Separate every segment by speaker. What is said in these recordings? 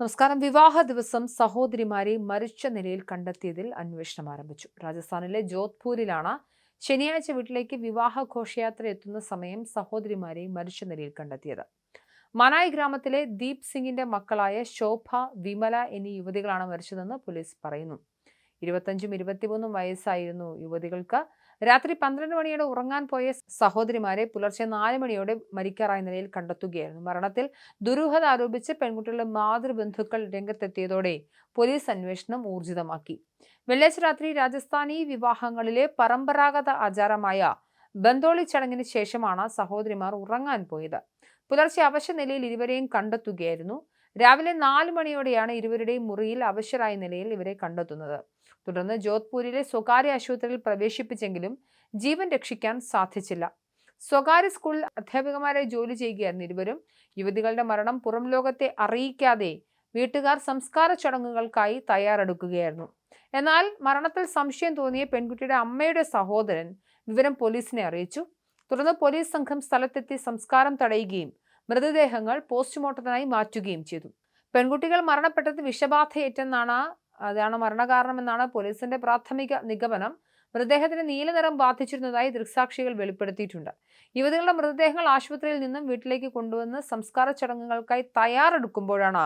Speaker 1: നമസ്കാരം. വിവാഹ ദിവസം സഹോദരിമാരെ മരിച്ച നിലയിൽ കണ്ടെത്തിയതിൽ അന്വേഷണം ആരംഭിച്ചു. രാജസ്ഥാനിലെ ജോധ്പൂരിലാണ് ശനിയാഴ്ച വീട്ടിലേക്ക് വിവാഹ ഘോഷയാത്ര എത്തുന്ന സമയം സഹോദരിമാരെ മരിച്ച നിലയിൽ കണ്ടെത്തിയത്. മനായ് ഗ്രാമത്തിലെ ദീപ് സിംഗിന്റെ മക്കളായ ശോഭ, വിമല എന്നീ യുവതികളാണ് മരിച്ചതെന്ന് പോലീസ് പറയുന്നു. 25ഉം 23ഉം വയസ്സായിരുന്നു യുവതികൾക്ക്. രാത്രി 12 മണിയോടെ ഉറങ്ങാൻ പോയ സഹോദരിമാരെ പുലർച്ചെ 4 മണിയോടെ മരിക്കാറായ നിലയിൽ കണ്ടെത്തുകയായിരുന്നു. മരണത്തിൽ ദുരൂഹത ആരോപിച്ച് പെൺകുട്ടികളുടെ മാതൃബന്ധുക്കൾ രംഗത്തെത്തിയതോടെ പോലീസ് അന്വേഷണം ഊർജിതമാക്കി. വെള്ളിയാഴ്ച രാത്രി രാജസ്ഥാനി വിവാഹങ്ങളിലെ പരമ്പരാഗത ആചാരമായ ബന്തോളി ചടങ്ങിന് ശേഷമാണ് സഹോദരിമാർ ഉറങ്ങാൻ പോയത്. പുലർച്ചെ അവശ നിലയിൽ ഇരുവരെയും കണ്ടെത്തുകയായിരുന്നു. രാവിലെ 4 മണിയോടെയാണ് ഇരുവരുടെയും മുറിയിൽ അവശരായ നിലയിൽ ഇവരെ കണ്ടെത്തുന്നത്. തുടർന്ന് ജോധ്പൂരിലെ സ്വകാര്യ ആശുപത്രിയിൽ പ്രവേശിപ്പിച്ചെങ്കിലും ജീവൻ രക്ഷിക്കാൻ സാധിച്ചില്ല. സ്വകാര്യ സ്കൂളിൽ അധ്യാപികമാരായി ജോലി ചെയ്യുകയായിരുന്നു ഇരുവരും. യുവതികളുടെ മരണം പുറം ലോകത്തെ അറിയിക്കാതെ വീട്ടുകാർ സംസ്കാര ചടങ്ങുകൾക്കായി തയ്യാറെടുക്കുകയായിരുന്നു. എന്നാൽ മരണത്തിൽ സംശയം തോന്നിയ പെൺകുട്ടിയുടെ അമ്മയുടെ സഹോദരൻ വിവരം പോലീസിനെ അറിയിച്ചു. തുടർന്ന് പോലീസ് സംഘം സ്ഥലത്തെത്തി സംസ്കാരം തടയുകയും മൃതദേഹങ്ങൾ പോസ്റ്റ്മോർട്ടത്തിനായി മാറ്റുകയും ചെയ്തു. പെൺകുട്ടികൾ മരണപ്പെട്ടത് അതാണ് മരണകാരണമെന്നാണ് പോലീസിന്റെ പ്രാഥമിക നിഗമനം. മൃതദേഹത്തിന് നീലനിറം ബാധിച്ചിരുന്നതായി ദൃക്സാക്ഷികൾ വെളിപ്പെടുത്തിയിട്ടുണ്ട്. യുവതികളുടെ മൃതദേഹങ്ങൾ ആശുപത്രിയിൽ നിന്നും വീട്ടിലേക്ക് കൊണ്ടുവന്ന് സംസ്കാര ചടങ്ങുകൾക്കായി തയ്യാറെടുക്കുമ്പോഴാണ്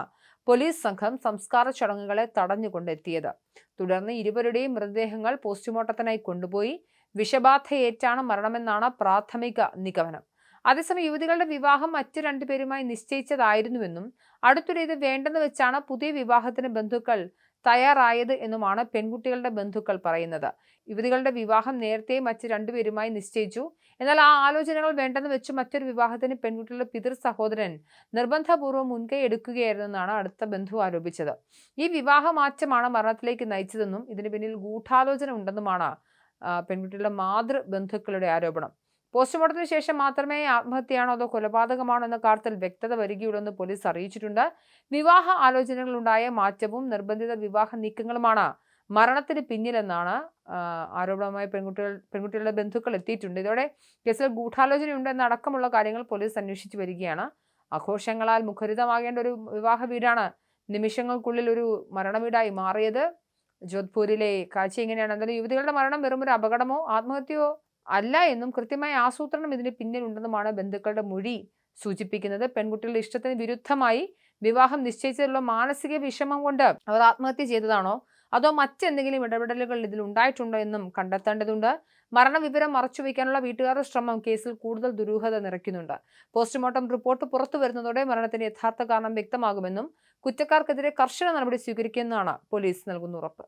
Speaker 1: പോലീസ് സംഘം സംസ്കാര ചടങ്ങുകളെ തടഞ്ഞുകൊണ്ടെത്തിയത്. തുടർന്ന് ഇരുവരുടെയും മൃതദേഹങ്ങൾ പോസ്റ്റ്മോർട്ടത്തിനായി കൊണ്ടുപോയി. വിഷബാധയേറ്റാണ് മരണമെന്നാണ് പ്രാഥമിക നിഗമനം. അതേസമയം യുവതികളുടെ വിവാഹം മറ്റ് 2 പേരുമായി നിശ്ചയിച്ചതായിരുന്നുവെന്നും അടുത്തിടെ ഇത് വേണ്ടെന്ന് വെച്ചാണ് പുതിയ വിവാഹത്തിന് ബന്ധുക്കൾ തയ്യാറായത് എന്നുമാണ് പെൺകുട്ടികളുടെ ബന്ധുക്കൾ പറയുന്നത്. യുവതികളുടെ വിവാഹം നേരത്തെ മറ്റ് 2 പേരുമായി നിശ്ചയിച്ചു. എന്നാൽ ആ ആലോചനകൾ വേണ്ടെന്ന് വെച്ച് മറ്റൊരു വിവാഹത്തിന് പെൺകുട്ടികളുടെ പിതൃ സഹോദരൻ നിർബന്ധപൂർവ്വം മുൻകൈ എടുക്കുകയായിരുന്നെന്നാണ് അടുത്ത ബന്ധു ആരോപിച്ചത്. ഈ വിവാഹ മാറ്റമാണ് മരണത്തിലേക്ക് നയിച്ചതെന്നും ഇതിന് പിന്നിൽ ഗൂഢാലോചന ഉണ്ടെന്നുമാണ് പെൺകുട്ടികളുടെ മാതൃബന്ധുക്കളുടെ ആരോപണം. പോസ്റ്റ്മോർട്ടത്തിന് ശേഷം മാത്രമേ ആത്മഹത്യയാണോ അതോ കൊലപാതകമാണോ എന്ന കാര്യത്തിൽ വ്യക്തത വരികയുള്ളൂ എന്ന് പോലീസ് അറിയിച്ചിട്ടുണ്ട്. വിവാഹ ആലോചനകളുണ്ടായ മാറ്റവും നിർബന്ധിത വിവാഹ നീക്കങ്ങളുമാണ് മരണത്തിന് പിന്നിലെന്നാണ് ആരോപണവുമായി പെൺകുട്ടികളുടെ ബന്ധുക്കൾ എത്തിയിട്ടുണ്ട്. ഇതോടെ കേസിൽ ഗൂഢാലോചനയുണ്ട് എന്നടക്കമുള്ള കാര്യങ്ങൾ പോലീസ് അന്വേഷിച്ചു വരികയാണ്. ആഘോഷങ്ങളാൽ മുഖരിതമാകേണ്ട ഒരു വിവാഹ വീടാണ് നിമിഷങ്ങൾക്കുള്ളിൽ ഒരു മരണ വീടായി മാറിയത്. ജോധ്പൂരിലെ കാഴ്ച ഇങ്ങനെയാണ്. എന്തായാലും യുവതികളുടെ മരണം വെറും ഒരു അപകടമോ ആത്മഹത്യയോ അല്ല എന്നും കൃത്യമായ ആസൂത്രണം ഇതിന് പിന്നിലുണ്ടെന്നുമാണ് ബന്ധുക്കളുടെ മൊഴി സൂചിപ്പിക്കുന്നത്. പെൺകുട്ടികളുടെ ഇഷ്ടത്തിന് വിരുദ്ധമായി വിവാഹം നിശ്ചയിച്ചതിലുള്ള മാനസിക വിഷമം കൊണ്ട് അവർ ആത്മഹത്യ ചെയ്തതാണോ അതോ മറ്റെന്തെങ്കിലും ഇടപെടലുകൾ ഇതിൽ ഉണ്ടായിട്ടുണ്ടോ എന്നും കണ്ടെത്തേണ്ടതുണ്ട്. മരണവിവരം മറച്ചുവെക്കാനുള്ള വീട്ടുകാരുടെ ശ്രമം കേസിൽ കൂടുതൽ ദുരൂഹത നിറയ്ക്കുന്നുണ്ട്. പോസ്റ്റ്മോർട്ടം റിപ്പോർട്ട് പുറത്തു വരുന്നതോടെ മരണത്തിന്റെ യഥാർത്ഥ കാരണം വ്യക്തമാകുമെന്നും കുറ്റക്കാർക്കെതിരെ കർശന നടപടി സ്വീകരിക്കുമെന്നാണ് പോലീസ് നൽകുന്ന ഉറപ്പ്.